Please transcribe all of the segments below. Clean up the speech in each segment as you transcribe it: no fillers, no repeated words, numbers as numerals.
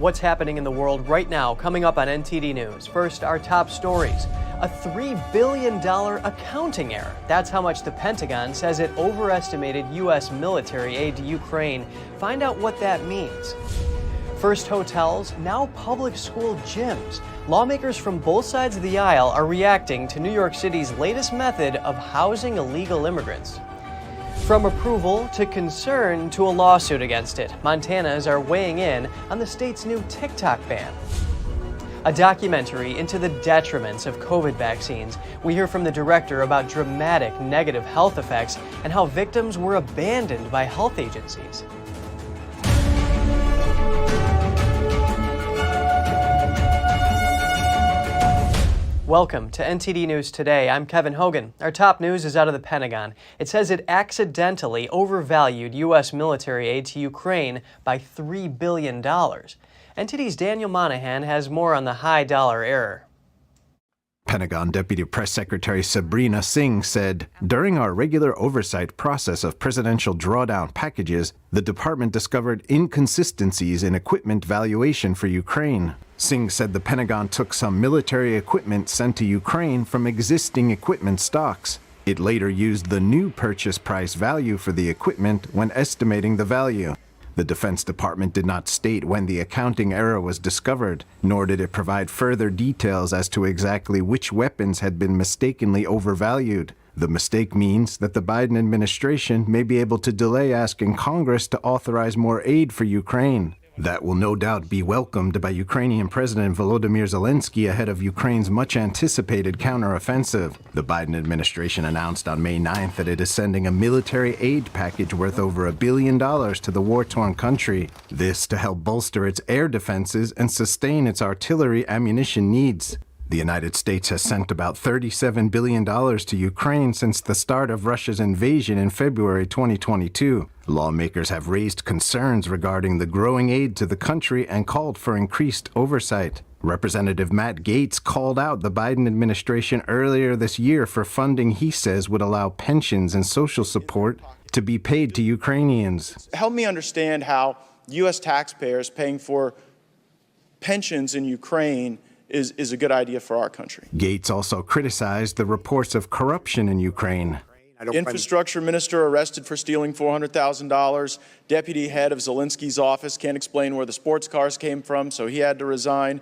What's happening in the world right now, coming up on NTD News. First, our top stories. A $3 billion accounting error. That's how much the Pentagon says it overestimated U.S. military aid to Ukraine. Find out what that means. First hotels, now public school gyms. Lawmakers from both sides of the aisle are reacting to New York City's latest method of housing illegal immigrants. From approval to concern to a lawsuit against it, Montanas are weighing in on the state's new TikTok ban. A documentary into the detriments of COVID vaccines. We hear from the director about dramatic negative health effects and how victims were abandoned by health agencies. Welcome to NTD News Today. I'm Kevin Hogan. Our top news is out of the Pentagon. It says it accidentally overvalued U.S. military aid to Ukraine by $3 billion. NTD's Daniel Monahan has more on the high dollar error. Pentagon Deputy Press Secretary Sabrina Singh said, "During our regular oversight process of presidential drawdown packages, the department discovered inconsistencies in equipment valuation for Ukraine." Singh said the Pentagon took some military equipment sent to Ukraine from existing equipment stocks. It later used the new purchase price value for the equipment when estimating the value. The Defense Department did not state when the accounting error was discovered, nor did it provide further details as to exactly which weapons had been mistakenly overvalued. The mistake means that the Biden administration may be able to delay asking Congress to authorize more aid for Ukraine. That will no doubt be welcomed by Ukrainian President Volodymyr Zelensky ahead of Ukraine's much-anticipated counteroffensive. The Biden administration announced on May 9th that it is sending a military aid package worth over $1 billion to the war-torn country. This to help bolster its air defenses and sustain its artillery ammunition needs. The United States has sent about $37 billion to Ukraine since the start of Russia's invasion in February 2022. Lawmakers have raised concerns regarding the growing aid to the country and called for increased oversight. Representative Matt Gaetz called out the Biden administration earlier this year for funding he says would allow pensions and social support to be paid to Ukrainians. Help me understand how U.S. taxpayers paying for pensions in Ukraine is a good idea for our country. Gaetz also criticized the reports of corruption in Ukraine. Infrastructure minister arrested for stealing $400,000. Deputy head of Zelensky's office can't explain where the sports cars came from, so he had to resign.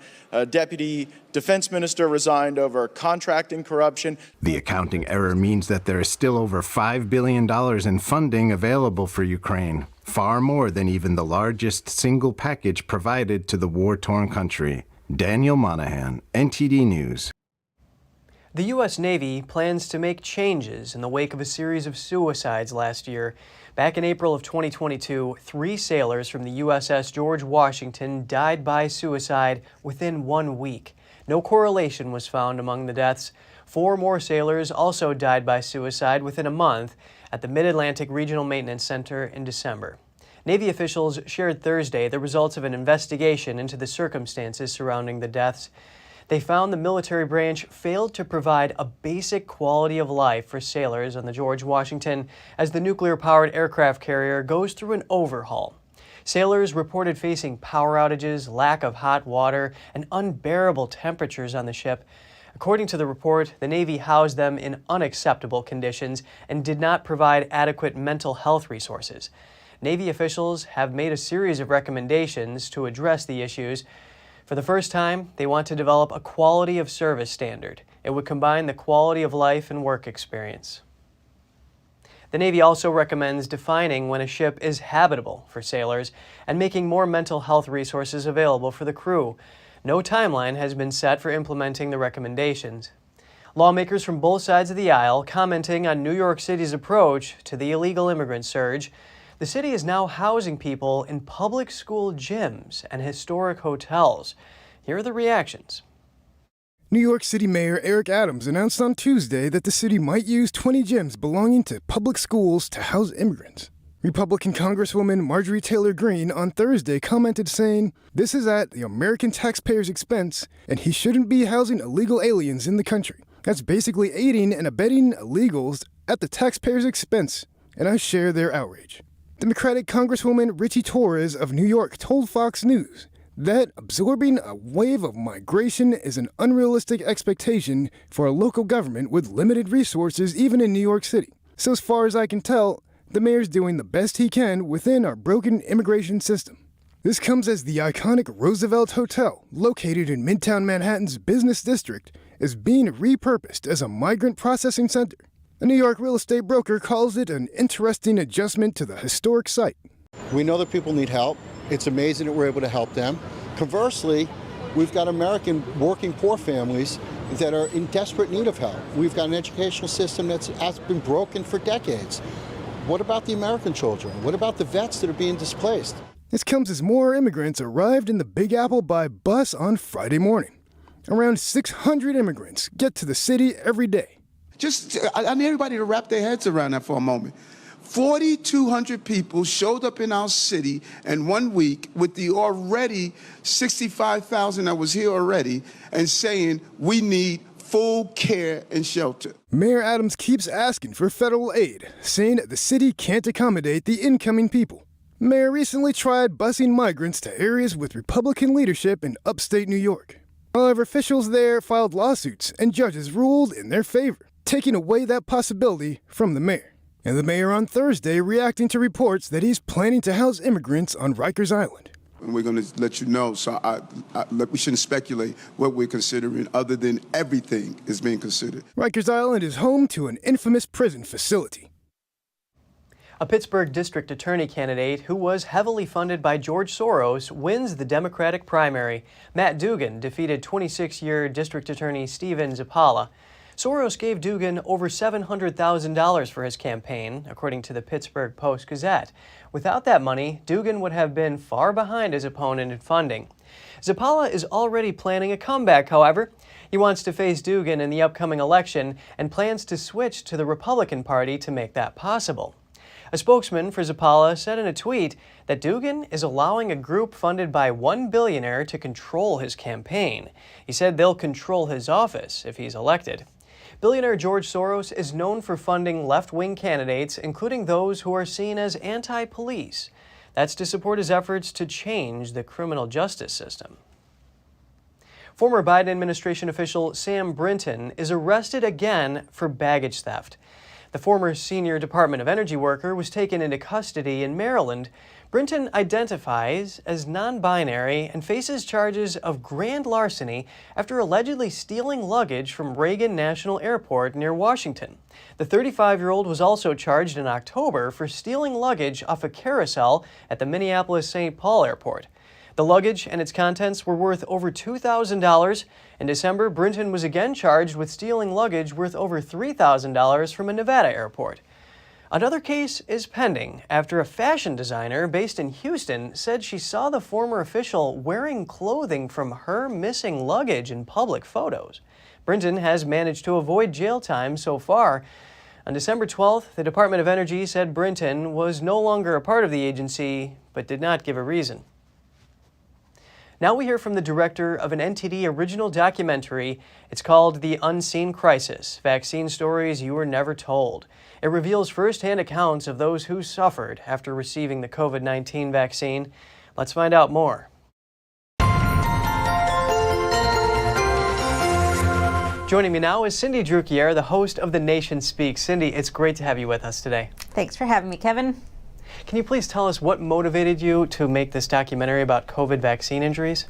Deputy defense minister resigned over contracting corruption. The accounting error means that there is still over $5 billion in funding available for Ukraine, far more than even the largest single package provided to the war-torn country. Daniel Monahan, NTD News. The U.S. Navy plans to make changes in the wake of a series of suicides last year. Back in April of 2022, 3 sailors from the USS George Washington died by suicide within 1 week. No correlation was found among the deaths. 4 more sailors also died by suicide within a month at the Mid-Atlantic Regional Maintenance Center in December. Navy officials shared Thursday the results of an investigation into the circumstances surrounding the deaths. They found the military branch failed to provide a basic quality of life for sailors on the George Washington as the nuclear-powered aircraft carrier goes through an overhaul. Sailors reported facing power outages, lack of hot water, and unbearable temperatures on the ship. According to the report, the Navy housed them in unacceptable conditions and did not provide adequate mental health resources. Navy officials have made a series of recommendations to address the issues. For the first time, they want to develop a quality of service standard. It would combine the quality of life and work experience. The Navy also recommends defining when a ship is habitable for sailors and making more mental health resources available for the crew. No timeline has been set for implementing the recommendations. Lawmakers from both sides of the aisle commenting on New York City's approach to the illegal immigrant surge. The city is now housing people in public school gyms and historic hotels. Here are the reactions. New York City Mayor Eric Adams announced on Tuesday that the city might use 20 gyms belonging to public schools to house immigrants. Republican Congresswoman Marjorie Taylor Greene on Thursday commented saying, "This is at the American taxpayers' expense, and he shouldn't be housing illegal aliens in the country. That's basically aiding and abetting illegals at the taxpayers' expense, and I share their outrage." Democratic Congresswoman Richie Torres of New York told Fox News, that absorbing a wave of migration is an unrealistic expectation for a local government with limited resources even in New York City. So as far as I can tell, the mayor's doing the best he can within our broken immigration system. This comes as the iconic Roosevelt Hotel, located in Midtown Manhattan's business district, is being repurposed as a migrant processing center. A New York real estate broker calls it an interesting adjustment to the historic site. We know that people need help. It's amazing that we're able to help them. Conversely, we've got American working poor families that are in desperate need of help. We've got an educational system that's been broken for decades. What about the American children? What about the vets that are being displaced? This comes as more immigrants arrived in the Big Apple by bus on Friday morning. Around 600 immigrants get to the city every day. I need everybody to wrap their heads around that for a moment. 4,200 people showed up in our city in 1 week with the already 65,000 that was here already and saying we need full care and shelter. Mayor Adams keeps asking for federal aid, saying the city can't accommodate the incoming people. Mayor recently tried busing migrants to areas with Republican leadership in upstate New York. However, officials there filed lawsuits and judges ruled in their favor, taking away that possibility from the mayor. And the mayor on Thursday reacting to reports that he's planning to house immigrants on Rikers Island. And we're going to let you know, so we shouldn't speculate what we're considering other than everything is being considered. Rikers Island is home to an infamous prison facility. A Pittsburgh district attorney candidate who was heavily funded by George Soros wins the Democratic primary. Matt Dugan defeated 26-year district attorney Steven Zappala. Soros gave Dugan over $700,000 for his campaign, according to the Pittsburgh Post-Gazette. Without that money, Dugan would have been far behind his opponent in funding. Zappala is already planning a comeback, however. He wants to face Dugan in the upcoming election and plans to switch to the Republican Party to make that possible. A spokesman for Zappala said in a tweet that Dugan is allowing a group funded by one billionaire to control his campaign. He said they'll control his office if he's elected. Billionaire George Soros is known for funding left-wing candidates, including those who are seen as anti-police. That's to support his efforts to change the criminal justice system. Former Biden administration official Sam Brinton is arrested again for baggage theft. The former senior Department of Energy worker was taken into custody in Maryland. Brinton identifies as non-binary and faces charges of grand larceny after allegedly stealing luggage from Reagan National Airport near Washington. The 35-year-old was also charged in October for stealing luggage off a carousel at the Minneapolis-St. Paul Airport. The luggage and its contents were worth over $2,000. In December, Brinton was again charged with stealing luggage worth over $3,000 from a Nevada airport. Another case is pending after a fashion designer based in Houston said she saw the former official wearing clothing from her missing luggage in public photos. Brinton has managed to avoid jail time so far. On December 12th, the Department of Energy said Brinton was no longer a part of the agency, but did not give a reason. Now we hear from the director of an NTD original documentary. It's called The Unseen Crisis, Vaccine Stories You Were Never Told. It reveals firsthand accounts of those who suffered after receiving the COVID-19 vaccine. Let's find out more. Joining me now is Cindy Drukier, the host of The Nation Speaks. Cindy, it's great to have you with us today. Thanks for having me, Kevin. Can you please tell us what motivated you to make this documentary about COVID vaccine injuries?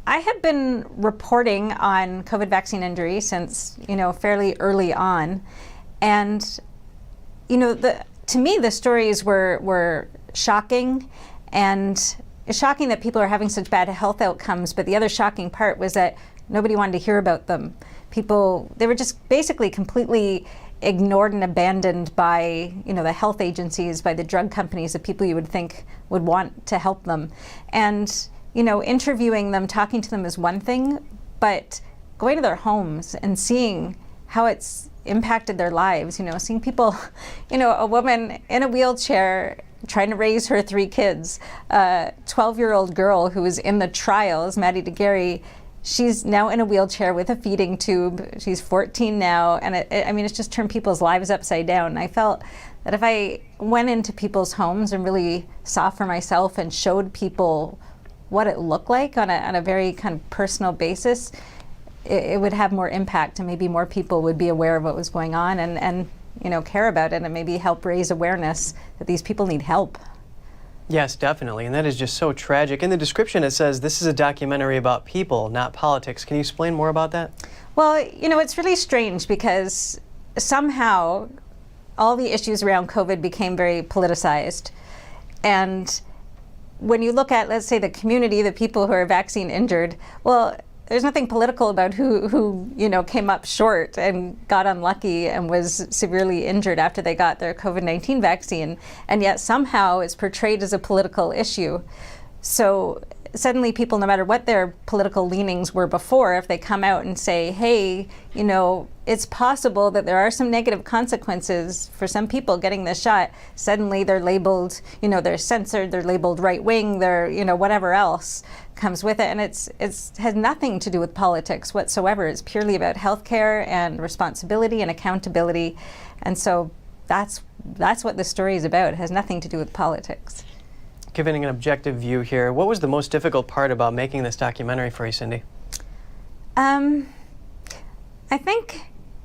I have been reporting on COVID vaccine injuries since, fairly early on. And, to me, the stories were shocking, and it's shocking that people are having such bad health outcomes. But the other shocking part was that nobody wanted to hear about them. They were just basically completely ignored and abandoned by, the health agencies, by the drug companies, the people you would think would want to help them. And, interviewing them, talking to them is one thing, but going to their homes and seeing how it's impacted their lives, seeing people, a woman in a wheelchair trying to raise her 3 kids, a 12-year-old girl who was in the trials, Maddie DeGarry. She's now in a wheelchair with a feeding tube. She's 14 now, and it's just turned people's lives upside down. I felt that if I went into people's homes and really saw for myself and showed people what it looked like on a very kind of personal basis, it would have more impact, and maybe more people would be aware of what was going on and care about it, and maybe help raise awareness that these people need help. Yes, definitely, and that is just so tragic. In the description it says this is a documentary about people, not politics. Can you explain more about that? Well, it's really strange because somehow all the issues around COVID became very politicized. And when you look at, let's say, the community, the people who are vaccine injured, well, there's nothing political about who came up short and got unlucky and was severely injured after they got their COVID-19 vaccine, and yet somehow it's portrayed as a political issue. So suddenly people, no matter what their political leanings were before, if they come out and say, hey, it's possible that there are some negative consequences for some people getting this shot, suddenly they're labeled, they're censored, they're labeled right-wing, they're, whatever else comes with it. And it has nothing to do with politics whatsoever. It's purely about healthcare and responsibility and accountability. And so that's what this story is about. It has nothing to do with politics. Giving an objective view here, what was the most difficult part about making this documentary for you, Cindy? I think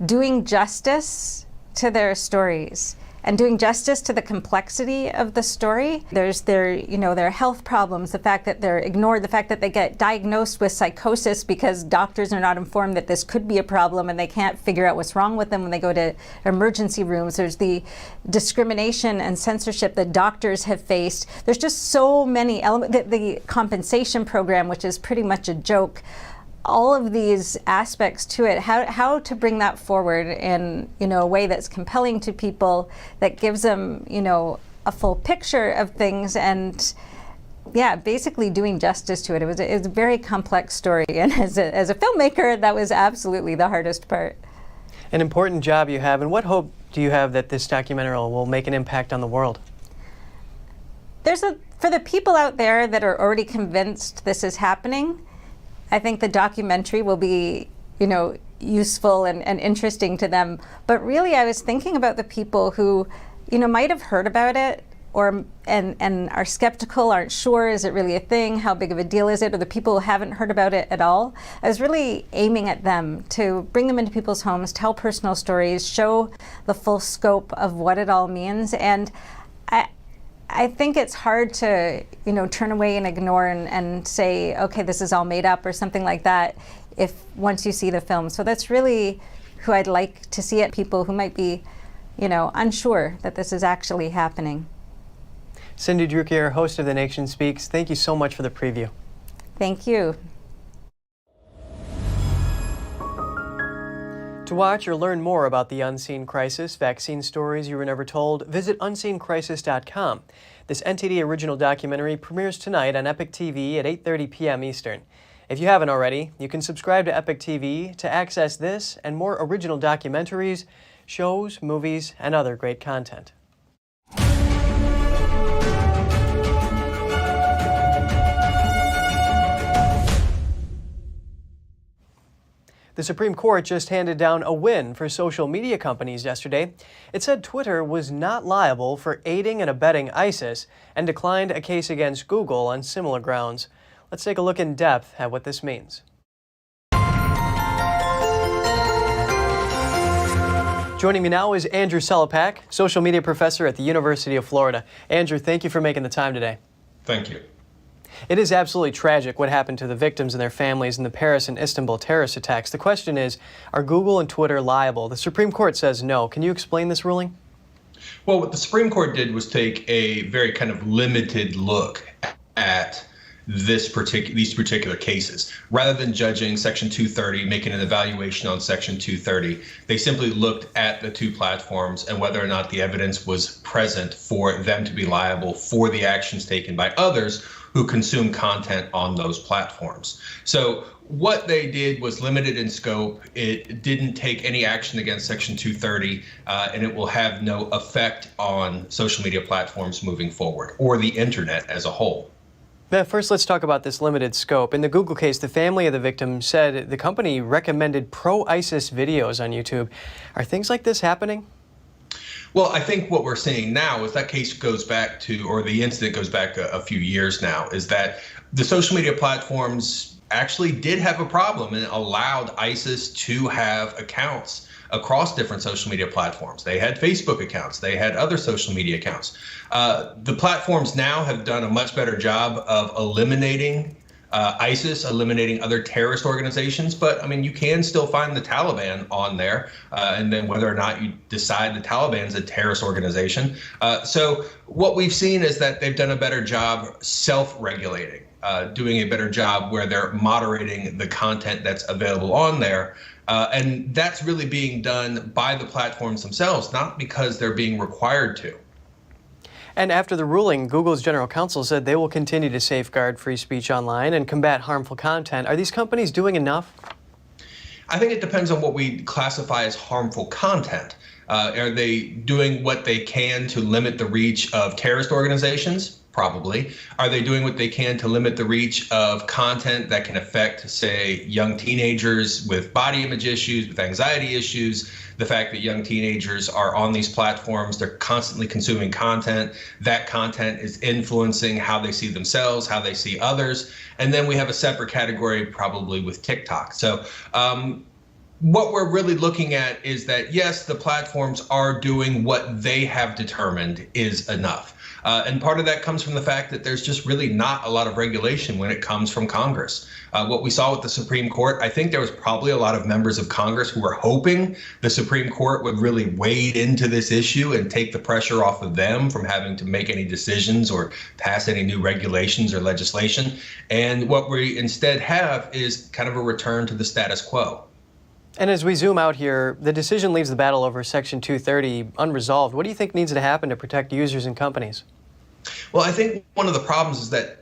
doing justice to their stories and doing justice to the complexity of the story. There's their health problems, the fact that they're ignored, the fact that they get diagnosed with psychosis because doctors are not informed that this could be a problem and they can't figure out what's wrong with them when they go to emergency rooms. There's the discrimination and censorship that doctors have faced. There's just so many elements. The compensation program, which is pretty much a joke. All of these aspects to it, how to bring that forward in a way that's compelling to people, that gives them a full picture of things, and basically doing justice to it. It was a very complex story, and as a filmmaker, that was absolutely the hardest part. An important job you have, and what hope do you have that this documentary will make an impact on the world? For the people out there that are already convinced this is happening, I think the documentary will be, useful and interesting to them. But really, I was thinking about the people who, might have heard about it and are skeptical, aren't sure, is it really a thing? How big of a deal is it? Or the people who haven't heard about it at all. I was really aiming at them to bring them into people's homes, tell personal stories, show the full scope of what it all means. And I think it's hard to, turn away and ignore and say, okay, this is all made up or something like that once you see the film. So that's really who I'd like to see it, people who might be, unsure that this is actually happening. Cindy Drucker, host of The Nation Speaks, thank you so much for the preview. Thank you. To watch or learn more about the Unseen Crisis, vaccine stories you were never told, visit unseencrisis.com. This NTD original documentary premieres tonight on Epic TV at 8:30 p.m. Eastern. If you haven't already, you can subscribe to Epic TV to access this and more original documentaries, shows, movies, and other great content. The Supreme Court just handed down a win for social media companies yesterday. It said Twitter was not liable for aiding and abetting ISIS and declined a case against Google on similar grounds. Let's take a look in depth at what this means. Joining me now is Andrew Selepak, social media professor at the University of Florida. Andrew, thank you for making the time today. Thank you. It is absolutely tragic what happened to the victims and their families in the Paris and Istanbul terrorist attacks. The question is, are Google and Twitter liable? The Supreme Court says no. Can you explain this ruling? Well, what the Supreme Court did was take a very kind of limited look at these particular cases. Rather than judging Section 230, making an evaluation on Section 230, they simply looked at the two platforms and whether or not the evidence was present for them to be liable for the actions taken by others who consume content on those platforms. So what they did was limited in scope. It didn't take any action against Section 230, and it will have no effect on social media platforms moving forward or the internet as a whole. Now, first, let's talk about this limited scope. In the Google case, the family of the victim said the company recommended pro-ISIS videos on YouTube. Are things like this happening? Well, I think what we're seeing now is that case goes back to, or the incident goes back a few years now, is that the social media platforms actually did have a problem and allowed ISIS to have accounts across different social media platforms. They had Facebook accounts, they had other social media accounts. The platforms now have done a much better job of eliminating ISIS, eliminating other terrorist organizations, but I mean, you can still find the Taliban on there, and then whether or not you decide the Taliban is a terrorist organization. So what we've seen is that they've done a better job self-regulating, doing a better job where they're moderating the content that's available on there. And that's really being done by the platforms themselves, not because they're being required to. And after the ruling, Google's general counsel said they will continue to safeguard free speech online and combat harmful content. Are these companies doing enough? I think it depends on what we classify as harmful content. Are they doing what they can to limit the reach of terrorist organizations? Probably. Are they doing what they can to limit the reach of content that can affect, say, young teenagers with body image issues, with anxiety issues? The fact that young teenagers are on these platforms, they're constantly consuming content. That content is influencing how they see themselves, how they see others. And then we have a separate category probably with TikTok. So what we're really looking at is that, yes, the platforms are doing what they have determined is enough. And part of that comes from the fact that there's just really not a lot of regulation when it comes from Congress. What we saw with the Supreme Court, I think there was probably a lot of members of Congress who were hoping the Supreme Court would really wade into this issue and take the pressure off of them from having to make any decisions or pass any new regulations or legislation. And what we instead have is kind of a return to the status quo. And as we zoom out here, the decision leaves the battle over Section 230 unresolved. What do you think needs to happen to protect users and companies? Well, I think one of the problems is that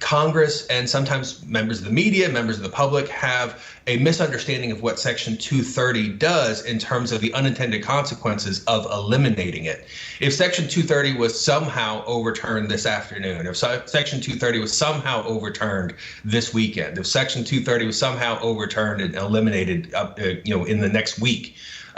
Congress and sometimes members of the media, members of the public have a misunderstanding of what Section 230 does in terms of the unintended consequences of eliminating it. If Section 230 was somehow overturned this afternoon, if Section 230 was somehow overturned this weekend, if Section 230 was somehow overturned and eliminated, in the next week,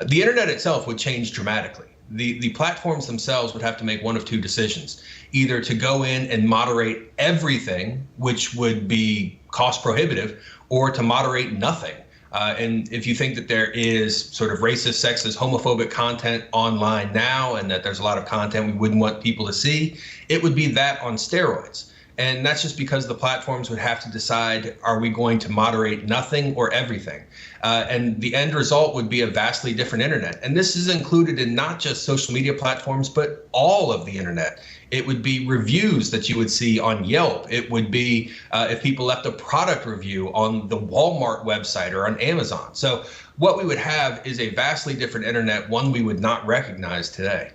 the internet itself would change dramatically. The platforms themselves would have to make one of two decisions, either to go in and moderate everything, which would be cost prohibitive, or to moderate nothing. And if you think that there is sort of racist, sexist, homophobic content online now, and that there's a lot of content we wouldn't want people to see, it would be that on steroids. And that's just because the platforms would have to decide, are we going to moderate nothing or everything? And the end result would be a vastly different internet. And this is included in not just social media platforms, but all of the internet. It would be reviews that you would see on Yelp. It would be if people left a product review on the Walmart website or on Amazon. So what we would have is a vastly different internet, one we would not recognize today.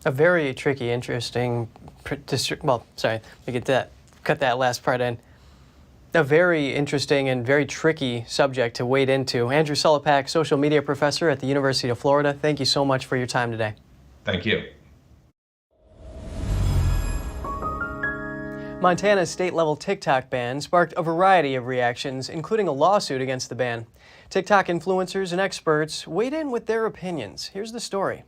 A very tricky, interesting, well, sorry, we get that, cut that last part in. A very interesting and very tricky subject to wade into. Andrew Solopak, social media professor at the University of Florida, thank you so much for your time today. Thank you. Montana's state-level TikTok ban sparked a variety of reactions, including a lawsuit against the ban. TikTok influencers and experts weighed in with their opinions. Here's the story.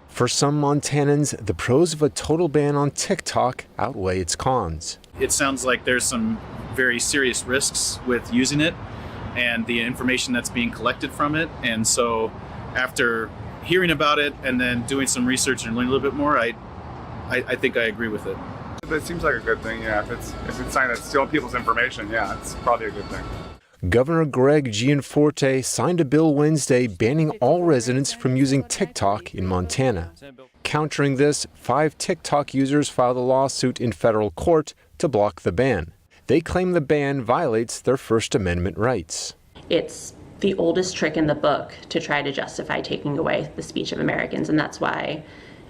For some Montanans, the pros of a total ban on TikTok outweigh its cons. It sounds like there's some very serious risks with using it and the information that's being collected from it. And so after hearing about it and then doing some research and learning a little bit more, I think I agree with it. It seems like a good thing, yeah. If it's something that's stealing people's information, yeah, it's probably a good thing. Governor Greg Gianforte signed a bill Wednesday banning all residents from using TikTok in Montana. Countering this, 5 TikTok users filed a lawsuit in federal court to block the ban. They claim the ban violates their First Amendment rights. It's the oldest trick in the book to try to justify taking away the speech of Americans, and that's why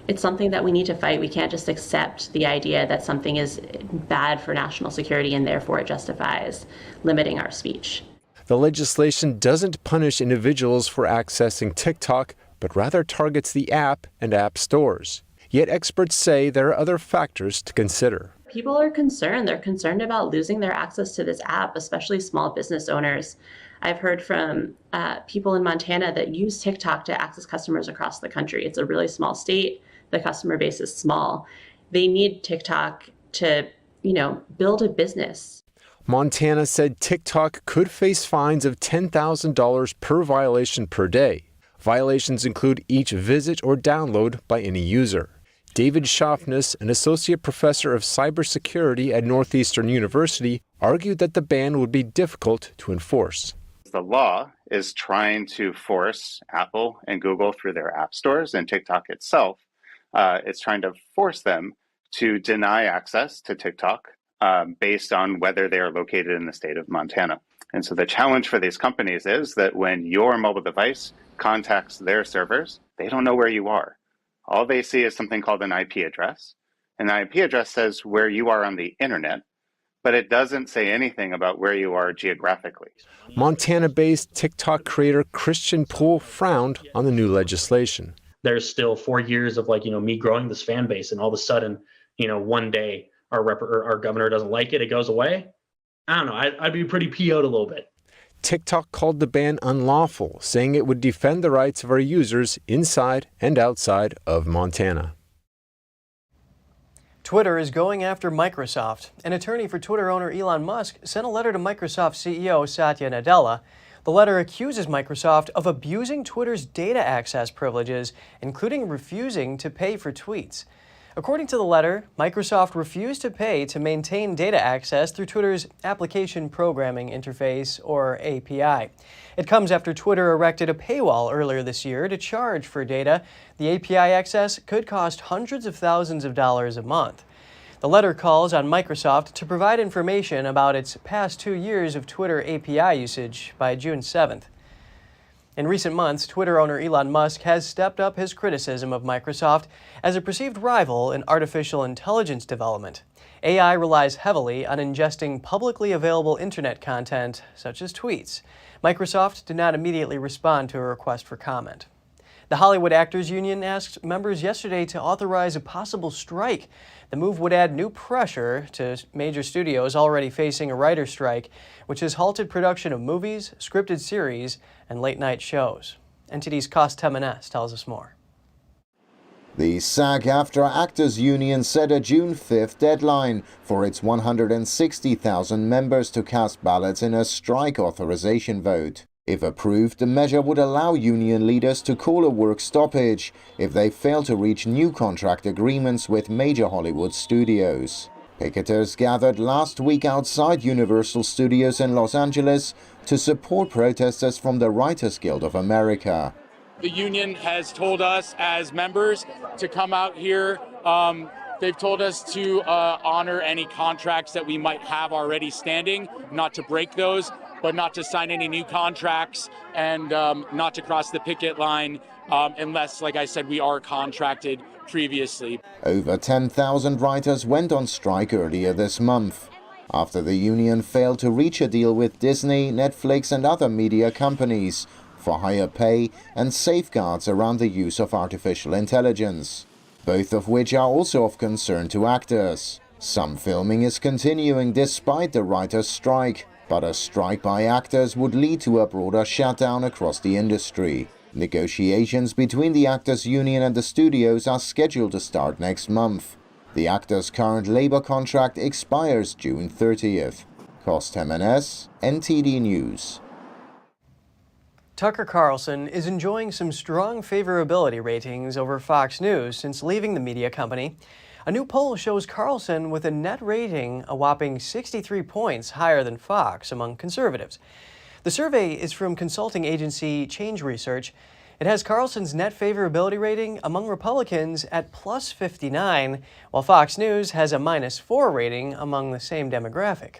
it's something that we need to fight. We can't just accept the idea that something is bad for national security and therefore it justifies limiting our speech. The legislation doesn't punish individuals for accessing TikTok, but rather targets the app and app stores. Yet experts say there are other factors to consider. People are concerned. They're concerned about losing their access to this app, especially small business owners. I've heard from people in Montana that use TikTok to access customers across the country. It's a really small state. The customer base is small. They need TikTok to, build a business. Montana said TikTok could face fines of $10,000 per violation per day. Violations include each visit or download by any user. David Schaffness, an associate professor of cybersecurity at Northeastern University, argued that the ban would be difficult to enforce. The law is trying to force Apple and Google through their app stores, and TikTok itself, it's trying to force them to deny access to TikTok based on whether they are located in the state of Montana. And so the challenge for these companies is that when your mobile device contacts their servers, they don't know where you are. All they see is something called an IP address. And the IP address says where you are on the internet, but it doesn't say anything about where you are geographically. Montana-based TikTok creator Christian Poole frowned on the new legislation. There's still 4 years of me growing this fan base, and all of a sudden, one day our governor doesn't like it, it goes away. I don't know. I'd be pretty PO'd a little bit. TikTok called the ban unlawful, saying it would defend the rights of our users inside and outside of Montana. Twitter is going after Microsoft. An attorney for Twitter owner Elon Musk sent a letter to Microsoft CEO Satya Nadella. The letter accuses Microsoft of abusing Twitter's data access privileges, including refusing to pay for tweets. According to the letter, Microsoft refused to pay to maintain data access through Twitter's Application Programming Interface, or API. It comes after Twitter erected a paywall earlier this year to charge for data. The API access could cost hundreds of thousands of dollars a month. The letter calls on Microsoft to provide information about its past 2 years of Twitter API usage by June 7th. In recent months, Twitter owner Elon Musk has stepped up his criticism of Microsoft as a perceived rival in artificial intelligence development. AI relies heavily on ingesting publicly available internet content, such as tweets. Microsoft did not immediately respond to a request for comment. The Hollywood Actors Union asked members yesterday to authorize a possible strike. The move would add new pressure to major studios already facing a writer's strike, which has halted production of movies, scripted series, and late-night shows. NTD's Cost Temenes tells us more. The SAG-AFTRA Actors Union set a June 5th deadline for its 160,000 members to cast ballots in a strike authorization vote. If approved, the measure would allow union leaders to call a work stoppage if they fail to reach new contract agreements with major Hollywood studios. Picketers gathered last week outside Universal Studios in Los Angeles to support protesters from the Writers Guild of America. The union has told us as members to come out here. They've told us to honor any contracts that we might have already standing, not to break those, but not to sign any new contracts, and not to cross the picket line unless, like I said, we are contracted previously. Over 10,000 writers went on strike earlier this month, after the union failed to reach a deal with Disney, Netflix and other media companies for higher pay and safeguards around the use of artificial intelligence, both of which are also of concern to actors. Some filming is continuing despite the writers' strike, but a strike by actors would lead to a broader shutdown across the industry. Negotiations between the Actors Union and the studios are scheduled to start next month. The actors' current labor contract expires June 30th. Cost Temenes, NTD News. Tucker Carlson is enjoying some strong favorability ratings over Fox News since leaving the media company. A new poll shows Carlson with a net rating a whopping 63 points higher than Fox among conservatives. The survey is from consulting agency Change Research. It has Carlson's net favorability rating among Republicans at plus 59, while Fox News has a -4 rating among the same demographic.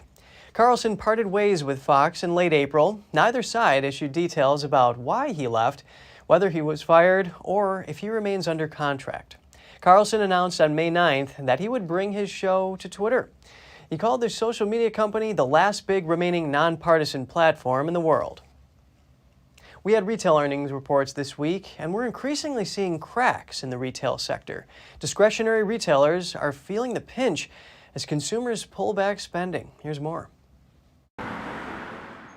Carlson parted ways with Fox in late April. Neither side issued details about why he left, whether he was fired, or if he remains under contract. Carlson announced on May 9th that he would bring his show to Twitter. He called the social media company the last big remaining nonpartisan platform in the world. We had retail earnings reports this week, and we're increasingly seeing cracks in the retail sector. Discretionary retailers are feeling the pinch as consumers pull back spending. Here's more.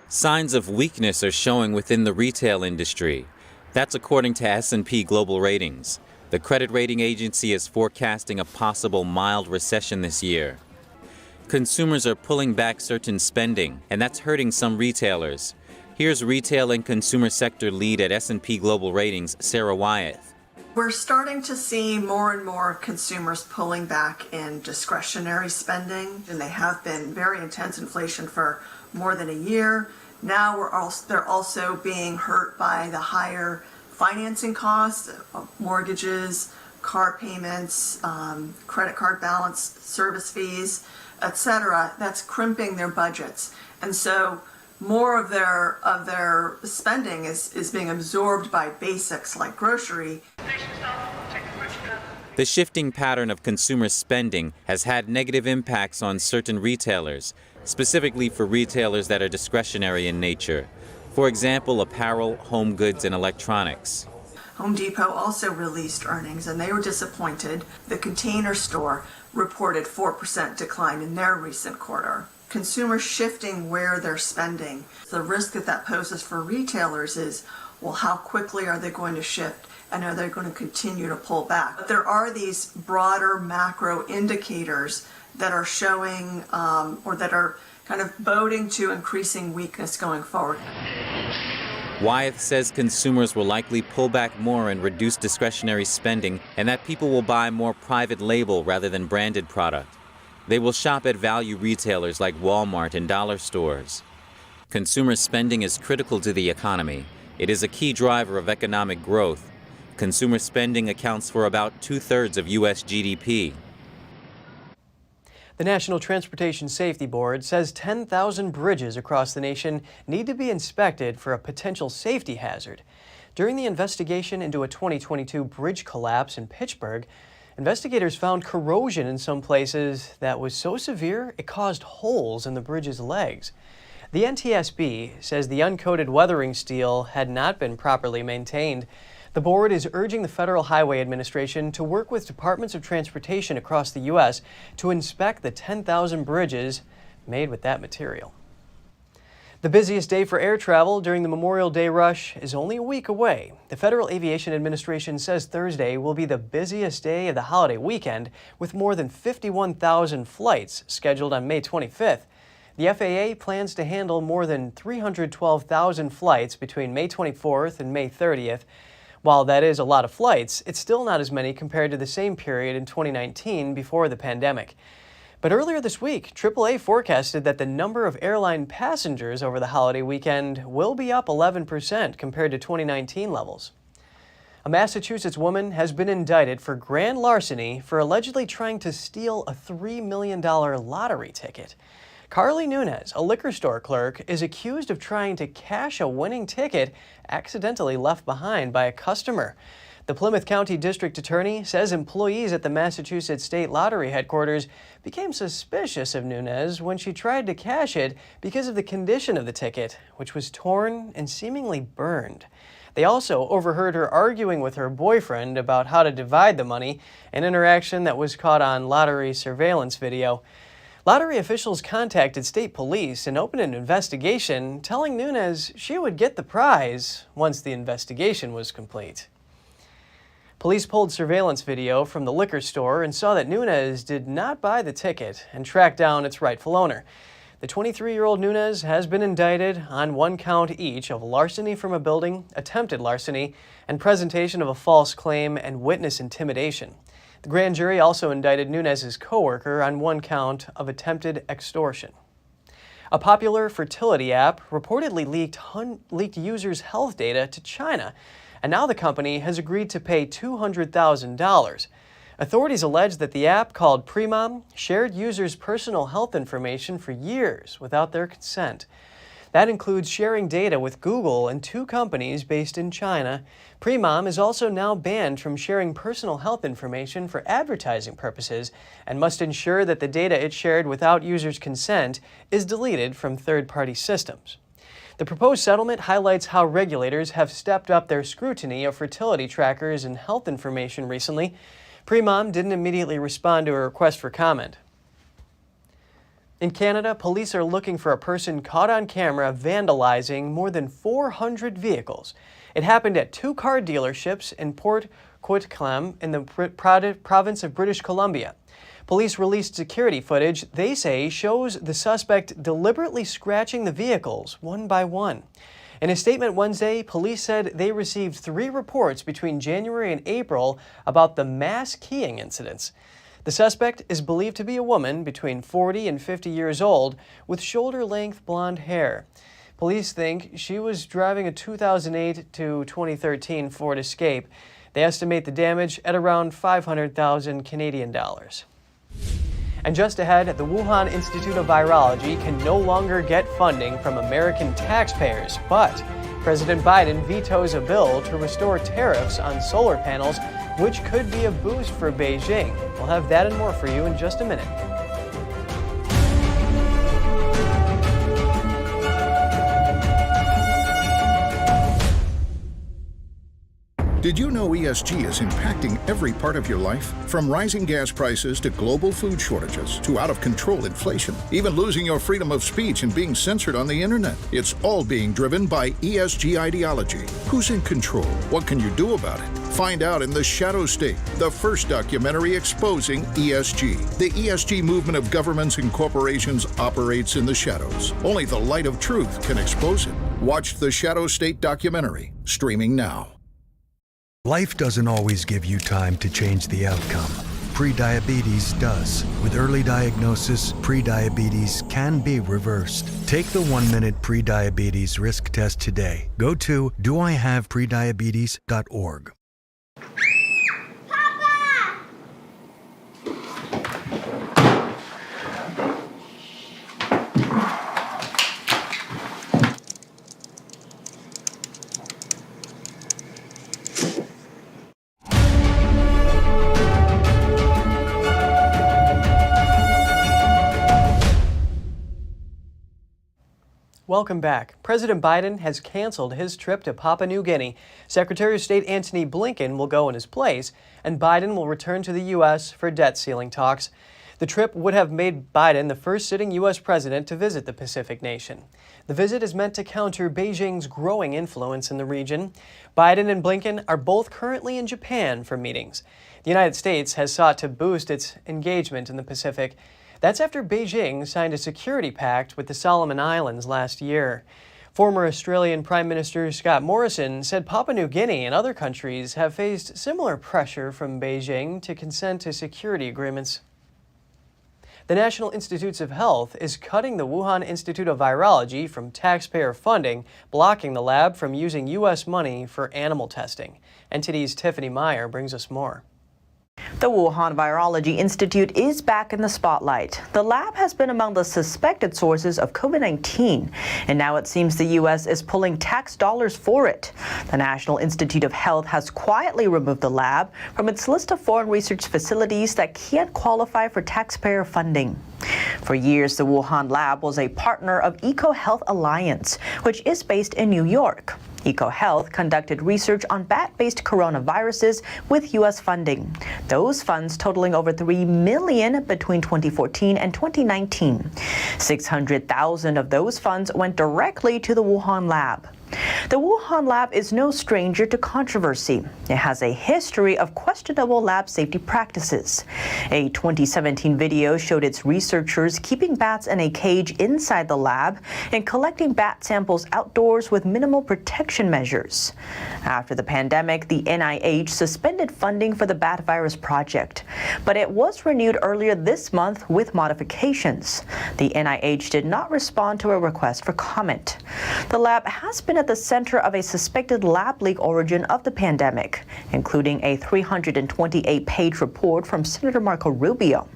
Signs of weakness are showing within the retail industry. That's according to S&P Global Ratings. The credit rating agency is forecasting a possible mild recession this year. Consumers are pulling back certain spending, and that's hurting some retailers. Here's retail and consumer sector lead at S&P Global Ratings, Sarah Wyeth. We're starting to see more and more consumers pulling back in discretionary spending, and they have been very intense inflation for more than a year. Now they're also being hurt by the higher financing costs, mortgages, car payments, credit card balance, service fees, etc. That's crimping their budgets, and so more of their spending is being absorbed by basics like grocery. The shifting pattern of consumer spending has had negative impacts on certain retailers, specifically for retailers that are discretionary in nature. For example, apparel, home goods, and electronics. Home Depot also released earnings, and they were disappointed. The Container Store reported 4% decline in their recent quarter. Consumers shifting where they're spending. The risk that poses for retailers is, well, how quickly are they going to shift, and are they going to continue to pull back? But there are these broader macro indicators that are showing or that are kind of boding to increasing weakness going forward. Wyeth says consumers will likely pull back more and reduce discretionary spending, and that people will buy more private label rather than branded product. They will shop at value retailers like Walmart and dollar stores. Consumer spending is critical to the economy. It is a key driver of economic growth. Consumer spending accounts for about 2/3 of U.S. GDP. The National Transportation Safety Board says 10,000 bridges across the nation need to be inspected for a potential safety hazard. During the investigation into a 2022 bridge collapse in Pittsburgh, investigators found corrosion in some places that was so severe it caused holes in the bridge's legs. The NTSB says the uncoated weathering steel had not been properly maintained. The board is urging the Federal Highway Administration to work with departments of transportation across the U.S. to inspect the 10,000 bridges made with that material. The busiest day for air travel during the Memorial Day rush is only a week away. The Federal Aviation Administration says Thursday will be the busiest day of the holiday weekend, with more than 51,000 flights scheduled on May 25th. The FAA plans to handle more than 312,000 flights between May 24th and May 30th. While that is a lot of flights, it's still not as many compared to the same period in 2019 before the pandemic. But earlier this week, AAA forecasted that the number of airline passengers over the holiday weekend will be up 11% compared to 2019 levels. A Massachusetts woman has been indicted for grand larceny for allegedly trying to steal a $3 million lottery ticket. Carly Nunez, a liquor store clerk, is accused of trying to cash a winning ticket accidentally left behind by a customer. The Plymouth County District Attorney says employees at the Massachusetts State Lottery headquarters became suspicious of Nunez when she tried to cash it because of the condition of the ticket, which was torn and seemingly burned. They also overheard her arguing with her boyfriend about how to divide the money, an interaction that was caught on lottery surveillance video. Lottery officials contacted state police and opened an investigation, telling Nunez she would get the prize once the investigation was complete. Police pulled surveillance video from the liquor store and saw that Nunez did not buy the ticket and tracked down its rightful owner. The 23-year-old Nunez has been indicted on 1 count each of larceny from a building, attempted larceny, and presentation of a false claim and witness intimidation. The grand jury also indicted Nunez's coworker on 1 count of attempted extortion. A popular fertility app reportedly leaked users' health data to China, and now the company has agreed to pay $200,000. Authorities allege that the app, called Premom, shared users' personal health information for years without their consent. That includes sharing data with Google and 2 companies based in China. Premom is also now banned from sharing personal health information for advertising purposes and must ensure that the data it shared without users' consent is deleted from third-party systems. The proposed settlement highlights how regulators have stepped up their scrutiny of fertility trackers and health information recently. Premom didn't immediately respond to a request for comment. In Canada, police are looking for a person caught on camera vandalizing more than 400 vehicles. It happened at 2 car dealerships in Port Coquitlam in the province of British Columbia. Police released security footage they say shows the suspect deliberately scratching the vehicles one by one. In a statement Wednesday, police said they received 3 reports between January and April about the mass keying incidents. The suspect is believed to be a woman between 40 and 50 years old with shoulder-length blonde hair. Police think she was driving a 2008 to 2013 Ford Escape. They estimate the damage at around 500,000 Canadian dollars. And just ahead, the Wuhan Institute of Virology can no longer get funding from American taxpayers, but President Biden vetoes a bill to restore tariffs on solar panels, which could be a boost for Beijing. We'll have that and more for you in just a minute. Did you know ESG is impacting every part of your life? From rising gas prices to global food shortages to out-of-control inflation, even losing your freedom of speech and being censored on the internet. It's all being driven by ESG ideology. Who's in control? What can you do about it? Find out in The Shadow State, the first documentary exposing ESG. The ESG movement of governments and corporations operates in the shadows. Only the light of truth can expose it. Watch The Shadow State documentary, streaming now. Life doesn't always give you time to change the outcome. Prediabetes does. With early diagnosis, prediabetes can be reversed. Take the 1-minute prediabetes risk test today. Go to doihaveprediabetes.org. Welcome back. President Biden has canceled his trip to Papua New Guinea. Secretary of State Antony Blinken will go in his place, and Biden will return to the U.S. for debt ceiling talks. The trip would have made Biden the first sitting U.S. president to visit the Pacific nation. The visit is meant to counter Beijing's growing influence in the region. Biden and Blinken are both currently in Japan for meetings. The United States has sought to boost its engagement in the Pacific. That's after Beijing signed a security pact with the Solomon Islands last year. Former Australian Prime Minister Scott Morrison said Papua New Guinea and other countries have faced similar pressure from Beijing to consent to security agreements. The National Institutes of Health is cutting the Wuhan Institute of Virology from taxpayer funding, blocking the lab from using U.S. money for animal testing. NTD's Tiffany Meyer brings us more. The Wuhan Virology Institute is back in the spotlight. The lab has been among the suspected sources of COVID-19, and now it seems the U.S. is pulling tax dollars for it. The National Institute of Health has quietly removed the lab from its list of foreign research facilities that can't qualify for taxpayer funding. For years, the Wuhan Lab was a partner of EcoHealth Alliance, which is based in New York. EcoHealth conducted research on bat-based coronaviruses with U.S. funding. Those funds totaling over $3 million between 2014 and 2019. 600,000 of those funds went directly to the Wuhan Lab. The Wuhan Lab is no stranger to controversy. It has a history of questionable lab safety practices. A 2017 video showed its researchers keeping bats in a cage inside the lab and collecting bat samples outdoors with minimal protection measures. After the pandemic, the NIH suspended funding for the bat virus project, but it was renewed earlier this month with modifications. The NIH did not respond to a request for comment. The lab has been at the center of a suspected lab leak origin of the pandemic, including a 328-page report from Senator Marco Rubio.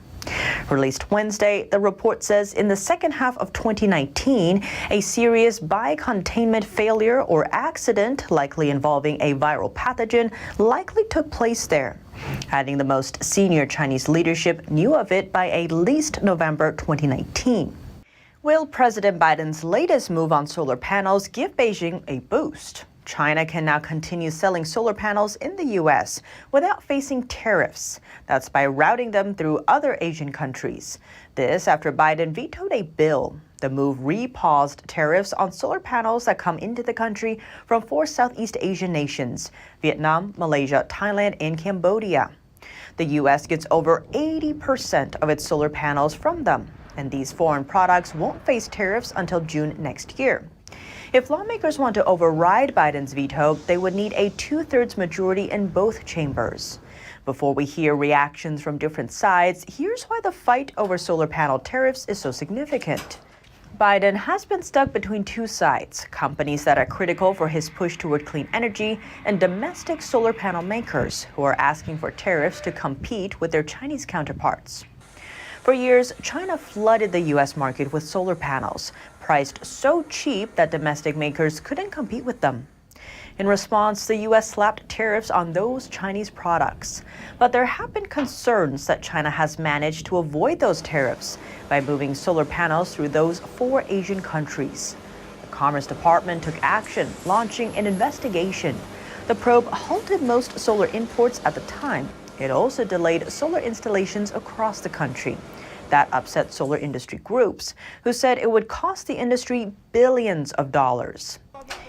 Released Wednesday, the report says in the second half of 2019, a serious biocontainment failure or accident, likely involving a viral pathogen, likely took place there, adding the most senior Chinese leadership knew of it by at least November 2019. Will President Biden's latest move on solar panels give Beijing a boost? China can now continue selling solar panels in the U.S. without facing tariffs. That's by routing them through other Asian countries. This after Biden vetoed a bill. The move repaused tariffs on solar panels that come into the country from 4 Southeast Asian nations: Vietnam, Malaysia, Thailand, and Cambodia. The U.S. gets over 80% of its solar panels from them, and these foreign products won't face tariffs until June next year. If lawmakers want to override Biden's veto, they would need a 2/3 majority in both chambers. Before we hear reactions from different sides, here's why the fight over solar panel tariffs is so significant. Biden has been stuck between two sides: companies that are critical for his push toward clean energy and domestic solar panel makers who are asking for tariffs to compete with their Chinese counterparts. For years, China flooded the U.S. market with solar panels, priced so cheap that domestic makers couldn't compete with them. In response, the U.S. slapped tariffs on those Chinese products. But there have been concerns that China has managed to avoid those tariffs by moving solar panels through those 4 Asian countries. The Commerce Department took action, launching an investigation. The probe halted most solar imports at the time. It also delayed solar installations across the country. That upset solar industry groups, who said it would cost the industry billions of dollars.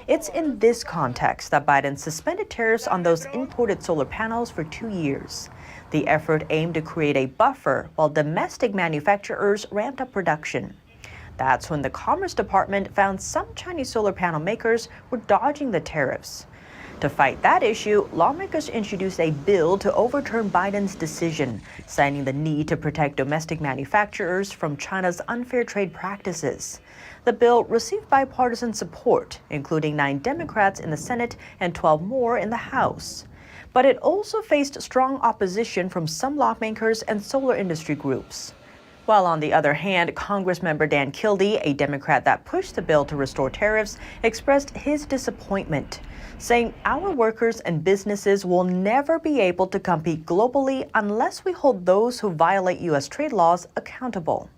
It's in this context that Biden suspended tariffs on those imported solar panels for 2 years. The effort aimed to create a buffer while domestic manufacturers ramped up production. That's when the Commerce Department found some Chinese solar panel makers were dodging the tariffs. To fight that issue, lawmakers introduced a bill to overturn Biden's decision, citing the need to protect domestic manufacturers from China's unfair trade practices. The bill received bipartisan support, including 9 Democrats in the Senate and 12 more in the House. But it also faced strong opposition from some lawmakers and solar industry groups. While on the other hand, Congressmember Dan Kildee, a Democrat that pushed the bill to restore tariffs, expressed his disappointment, saying our workers and businesses will never be able to compete globally unless we hold those who violate U.S. trade laws accountable.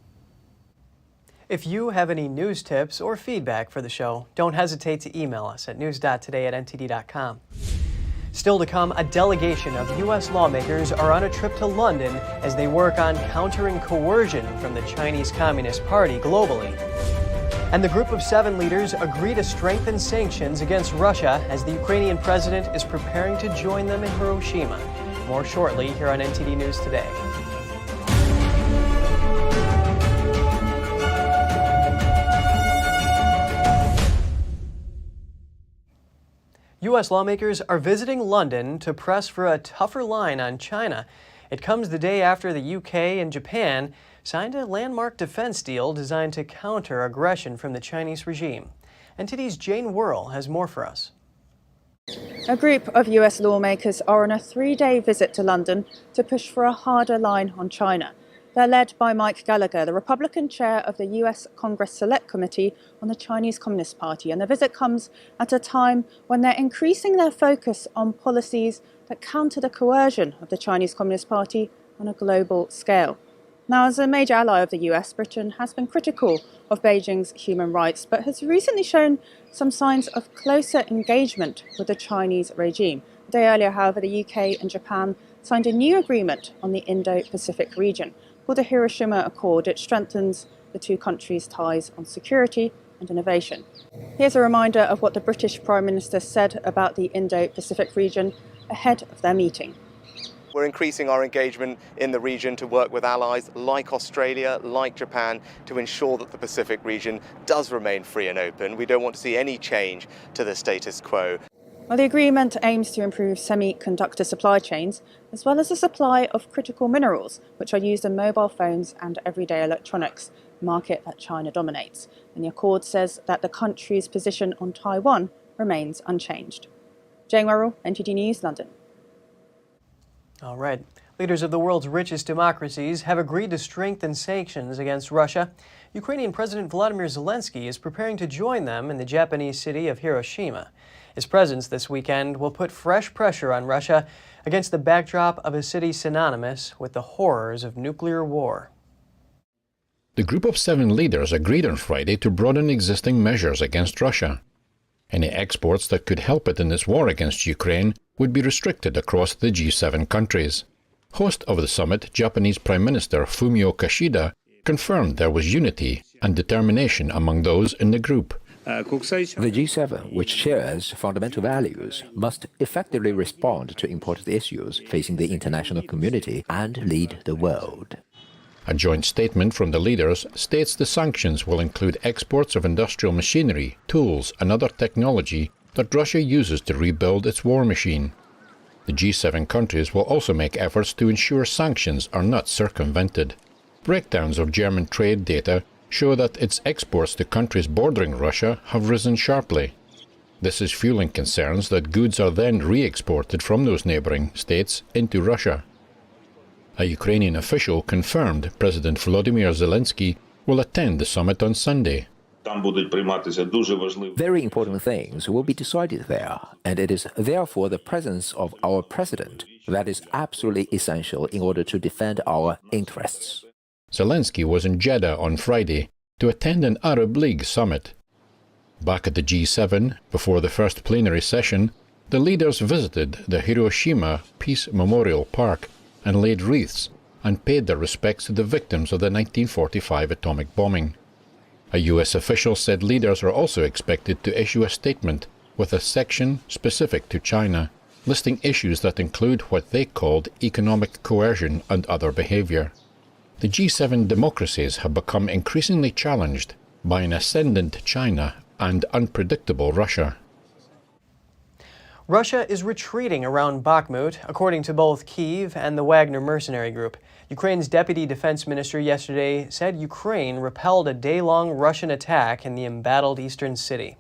If you have any news tips or feedback for the show, don't hesitate to email us at news.today@ntd.com. Still to come, a delegation of U.S. lawmakers are on a trip to London as they work on countering coercion from the Chinese Communist Party globally. And the group of 7 leaders agree to strengthen sanctions against Russia as the Ukrainian president is preparing to join them in Hiroshima. More shortly here on NTD News Today. U.S. lawmakers are visiting London to press for a tougher line on China. It comes the day after the UK and Japan signed a landmark defense deal designed to counter aggression from the Chinese regime. NTD's Jane Worrell has more for us. A group of US lawmakers are on a 3-day visit to London to push for a harder line on China. They're led by Mike Gallagher, the Republican chair of the US Congress Select Committee on the Chinese Communist Party. And the visit comes at a time when they're increasing their focus on policies that counter the coercion of the Chinese Communist Party on a global scale. Now, as a major ally of the US, Britain has been critical of Beijing's human rights, but has recently shown some signs of closer engagement with the Chinese regime. A day earlier, however, the UK and Japan signed a new agreement on the Indo-Pacific region called the Hiroshima Accord. It strengthens the two countries' ties on security and innovation. Here's a reminder of what the British Prime Minister said about the Indo-Pacific region ahead of their meeting. We're increasing our engagement in the region to work with allies like Australia, like Japan, to ensure that the Pacific region does remain free and open. We don't want to see any change to the status quo. Well, the agreement aims to improve semiconductor supply chains, as well as the supply of critical minerals, which are used in mobile phones and everyday electronics, a market that China dominates. And the accord says that the country's position on Taiwan remains unchanged. Jane Worrell, NTD News, London. All right. Leaders of the world's richest democracies have agreed to strengthen sanctions against Russia. Ukrainian President Volodymyr Zelensky is preparing to join them in the Japanese city of Hiroshima. His presence this weekend will put fresh pressure on Russia against the backdrop of a city synonymous with the horrors of nuclear war. The group of 7 leaders agreed on Friday to broaden existing measures against Russia. Any exports that could help it in this war against Ukraine would be restricted across the G7 countries. Host of the summit, Japanese Prime Minister Fumio Kishida, confirmed there was unity and determination among those in the group. The G7, which shares fundamental values, must effectively respond to important issues facing the international community and lead the world. A joint statement from the leaders states the sanctions will include exports of industrial machinery, tools and other technology that Russia uses to rebuild its war machine. The G7 countries will also make efforts to ensure sanctions are not circumvented. Breakdowns of German trade data show that its exports to countries bordering Russia have risen sharply. This is fueling concerns that goods are then re-exported from those neighboring states into Russia. A Ukrainian official confirmed President Volodymyr Zelensky will attend the summit on Sunday. Very important things will be decided there, and it is therefore the presence of our president that is absolutely essential in order to defend our interests. Zelensky was in Jeddah on Friday to attend an Arab League summit. Back at the G7, before the first plenary session, the leaders visited the Hiroshima Peace Memorial Park and laid wreaths and paid their respects to the victims of the 1945 atomic bombing. A U.S. official said leaders are also expected to issue a statement with a section specific to China, listing issues that include what they called economic coercion and other behavior. The G7 democracies have become increasingly challenged by an ascendant China and unpredictable Russia. Russia is retreating around Bakhmut, according to both Kyiv and the Wagner mercenary group. Ukraine's deputy defense minister yesterday said Ukraine repelled a day-long Russian attack in the embattled eastern city.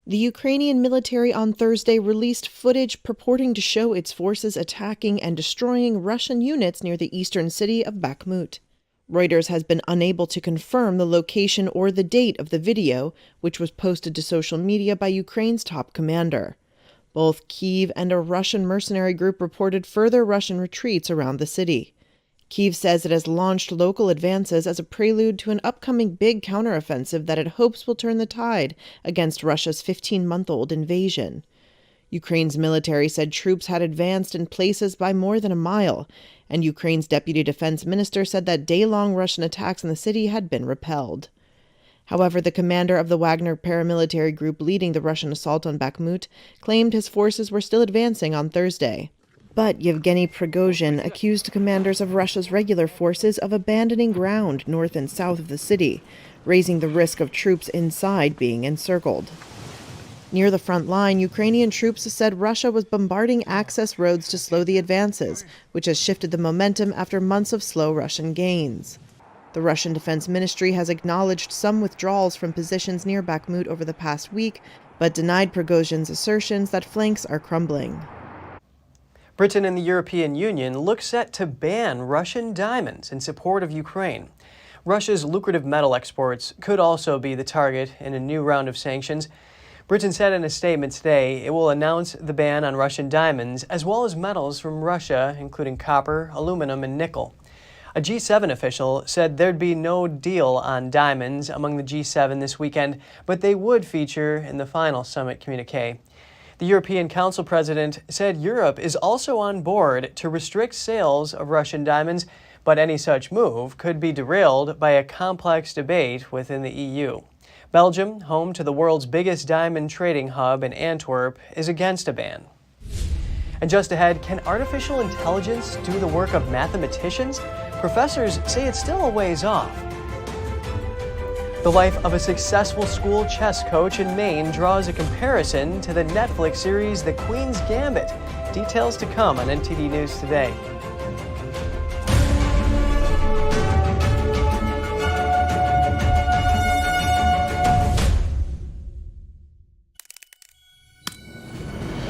The Ukrainian military on Thursday released footage purporting to show its forces attacking and destroying Russian units near the eastern city of Bakhmut. Reuters has been unable to confirm the location or the date of the video, which was posted to social media by Ukraine's top commander. Both Kyiv and a Russian mercenary group reported further Russian retreats around the city. Kyiv says it has launched local advances as a prelude to an upcoming big counteroffensive that it hopes will turn the tide against Russia's 15-month-old invasion. Ukraine's military said troops had advanced in places by more than a mile, and Ukraine's deputy defense minister said that day-long Russian attacks in the city had been repelled. However, the commander of the Wagner paramilitary group leading the Russian assault on Bakhmut claimed his forces were still advancing on Thursday. But Yevgeny Prigozhin accused commanders of Russia's regular forces of abandoning ground north and south of the city, raising the risk of troops inside being encircled. Near the front line, Ukrainian troops said Russia was bombarding access roads to slow the advances, which has shifted the momentum after months of slow Russian gains. The Russian Defense Ministry has acknowledged some withdrawals from positions near Bakhmut over the past week, but denied Prigozhin's assertions that flanks are crumbling. Britain and the European Union look set to ban Russian diamonds in support of Ukraine. Russia's lucrative metal exports could also be the target in a new round of sanctions. Britain said in a statement today it will announce the ban on Russian diamonds as well as metals from Russia, including copper, aluminum, and nickel. A G7 official said there'd be no deal on diamonds among the G7 this weekend, but they would feature in the final summit communique. The European Council president said Europe is also on board to restrict sales of Russian diamonds, but any such move could be derailed by a complex debate within the EU. Belgium, home to the world's biggest diamond trading hub in Antwerp, is against a ban. And just ahead, can artificial intelligence do the work of mathematicians? Professors say it's still a ways off. The life of a successful school chess coach in Maine draws a comparison to the Netflix series The Queen's Gambit. Details to come on NTD News Today.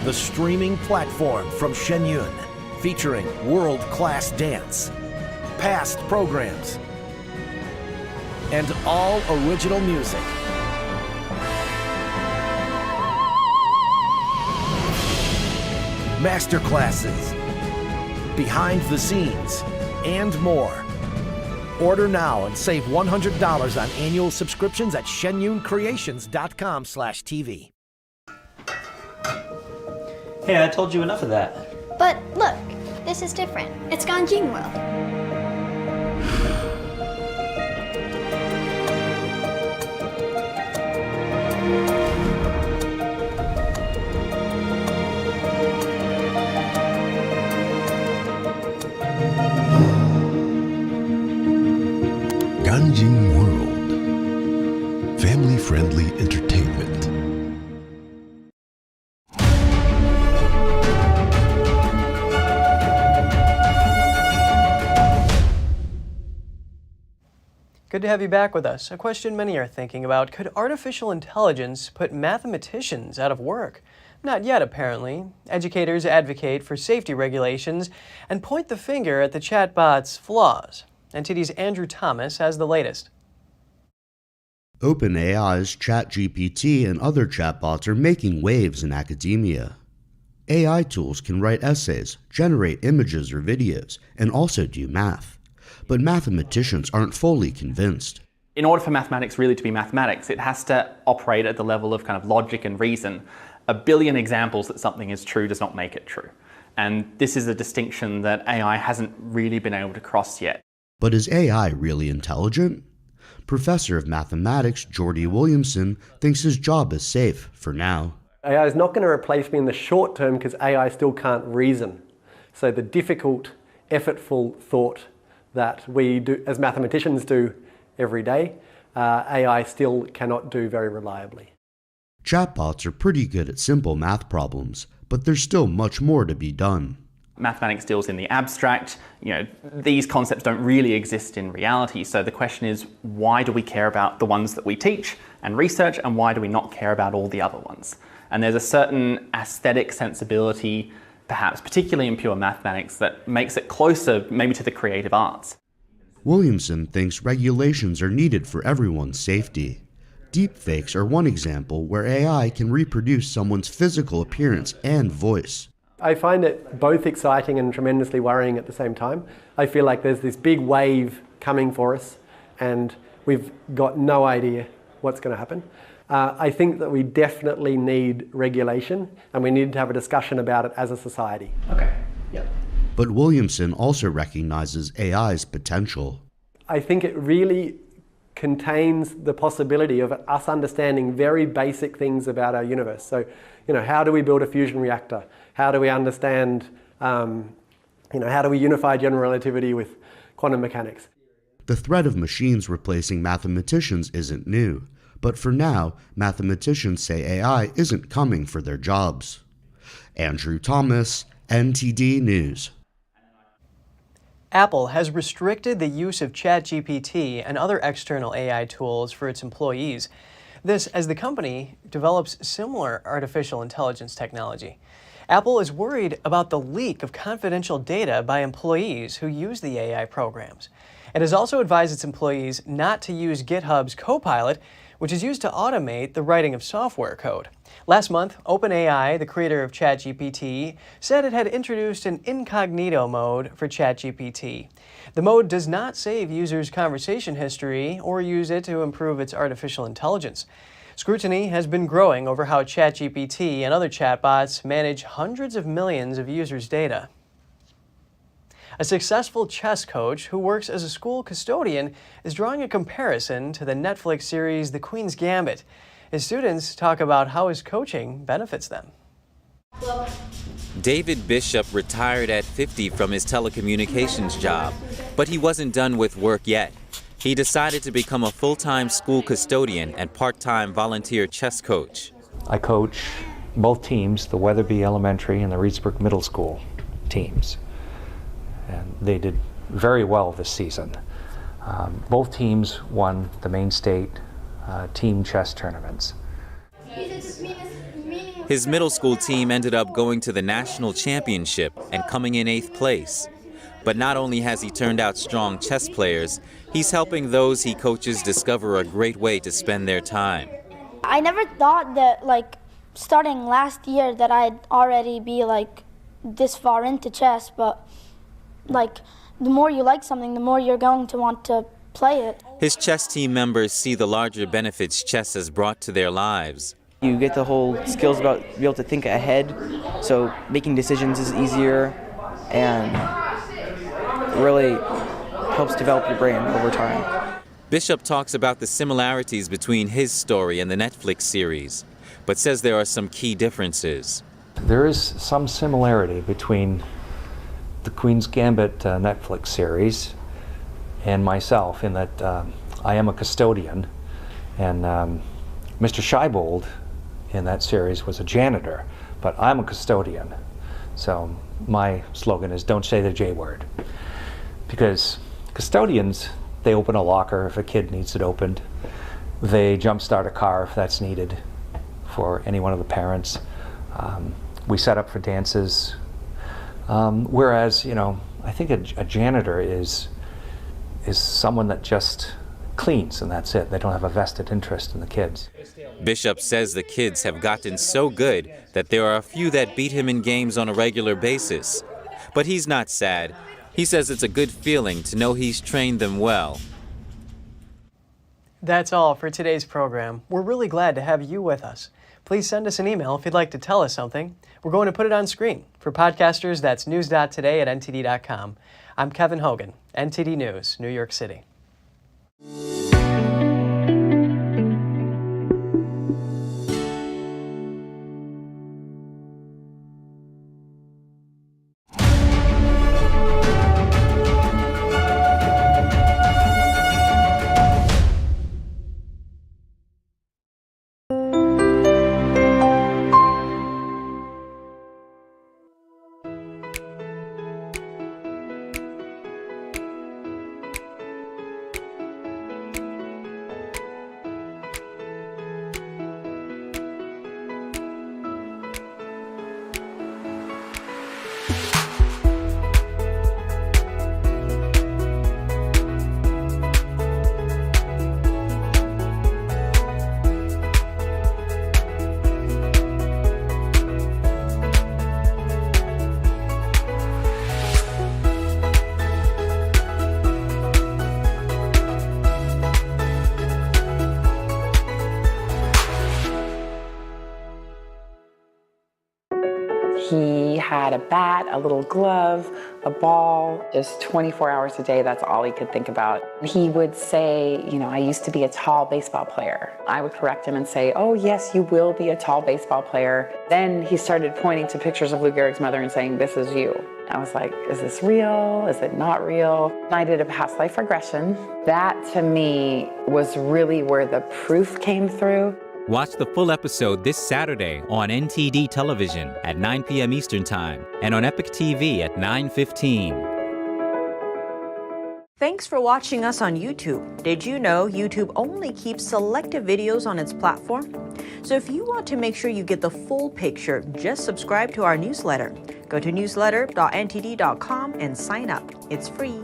The streaming platform from Shenyun, featuring world-class dance, past programs, and all original music. Masterclasses, behind the scenes, and more. Order now and save $100 on annual subscriptions at shenyuncreations.com/TV. Hey, I told you enough of that. But look, this is different. It's Ganjin World. family-friendly entertainment. Good to have you back with us. A question many are thinking about: could artificial intelligence put mathematicians out of work? Not yet, apparently. Educators advocate for safety regulations and point the finger at the chatbot's flaws. NTD's Andrew Thomas has the latest. OpenAI's ChatGPT and other chatbots are making waves in academia. AI tools can write essays, generate images or videos, and also do math. But mathematicians aren't fully convinced. In order for mathematics really to be mathematics, it has to operate at the level of kind of logic and reason. A billion examples that something is true does not make it true. And this is a distinction that AI hasn't really been able to cross yet. But is AI really intelligent? Professor of Mathematics Jordy Williamson thinks his job is safe for now. AI is not going to replace me in the short term because AI still can't reason. So the difficult, effortful thought that we do as mathematicians do every day, AI still cannot do very reliably. Chatbots are pretty good at simple math problems, but there's still much more to be done. Mathematics deals in the abstract. These concepts don't really exist in reality. So the question is, why do we care about the ones that we teach and research, and why do we not care about all the other ones? And there's a certain aesthetic sensibility, perhaps particularly in pure mathematics, that makes it closer maybe to the creative arts. Williamson thinks regulations are needed for everyone's safety. Deepfakes are one example where AI can reproduce someone's physical appearance and voice. I find it both exciting and tremendously worrying at the same time. I feel like there's this big wave coming for us and we've got no idea what's going to happen. I think that we definitely need regulation and we need to have a discussion about it as a society. Okay, yeah. But Williamson also recognizes AI's potential. I think it really contains the possibility of us understanding very basic things about our universe. So, how do we build a fusion reactor? How do we understand, how do we unify general relativity with quantum mechanics? The threat of machines replacing mathematicians isn't new. But for now, mathematicians say AI isn't coming for their jobs. Andrew Thomas, NTD News. Apple has restricted the use of ChatGPT and other external AI tools for its employees. This as the company develops similar artificial intelligence technology. Apple is worried about the leak of confidential data by employees who use the AI programs. It has also advised its employees not to use GitHub's Copilot, which is used to automate the writing of software code. Last month, OpenAI, the creator of ChatGPT, said it had introduced an incognito mode for ChatGPT. The mode does not save users' conversation history or use it to improve its artificial intelligence. Scrutiny has been growing over how ChatGPT and other chatbots manage hundreds of millions of users' data. A successful chess coach who works as a school custodian is drawing a comparison to the Netflix series The Queen's Gambit. His students talk about how his coaching benefits them. David Bishop retired at 50 from his telecommunications job, but he wasn't done with work yet. He decided to become a full-time school custodian and part-time volunteer chess coach. I coach both teams, the Weatherby Elementary and the Reedsburg Middle School teams. And they did very well this season. Both teams won the Maine State team chess tournaments. His middle school team ended up going to the national championship and coming in 8th place. But not only has he turned out strong chess players, he's helping those he coaches discover a great way to spend their time. I never thought that, starting last year, that I'd already be, this far into chess, but the more you like something, the more you're going to want to play it. His chess team members see the larger benefits chess has brought to their lives. You get the whole skills about being able to think ahead, so making decisions is easier and really helps develop your brain over time. Bishop talks about the similarities between his story and the Netflix series, but says there are some key differences. There is some similarity between the Queen's Gambit Netflix series and myself in that I am a custodian, and Mr. Scheibold in that series was a janitor, but I'm a custodian. So my slogan is don't say the J word. Because custodians, they open a locker if a kid needs it opened. They jumpstart a car if that's needed for any one of the parents. We set up for dances. Whereas, I think a janitor is someone that just cleans and that's it. They don't have a vested interest in the kids. Bishop says the kids have gotten so good that there are a few that beat him in games on a regular basis. But he's not sad. He says it's a good feeling to know he's trained them well. That's all for today's program. We're really glad to have you with us. Please send us an email if you'd like to tell us something. We're going to put it on screen. For podcasters, that's news.today@ntd.com. I'm Kevin Hogan, NTD News, New York City. He had a bat, a little glove, a ball, just 24 hours a day. That's all he could think about. He would say, I used to be a tall baseball player. I would correct him and say, oh yes, you will be a tall baseball player. Then he started pointing to pictures of Lou Gehrig's mother and saying, this is you. I was like, is this real? Is it not real? I did a past life regression. That to me was really where the proof came through. Watch the full episode this Saturday on NTD Television at 9 p.m. Eastern Time and on Epic TV at 9:15. Thanks for watching us on YouTube. Did you know YouTube only keeps selective videos on its platform? So if you want to make sure you get the full picture, just subscribe to our newsletter. Go to newsletter.ntd.com and sign up. It's free.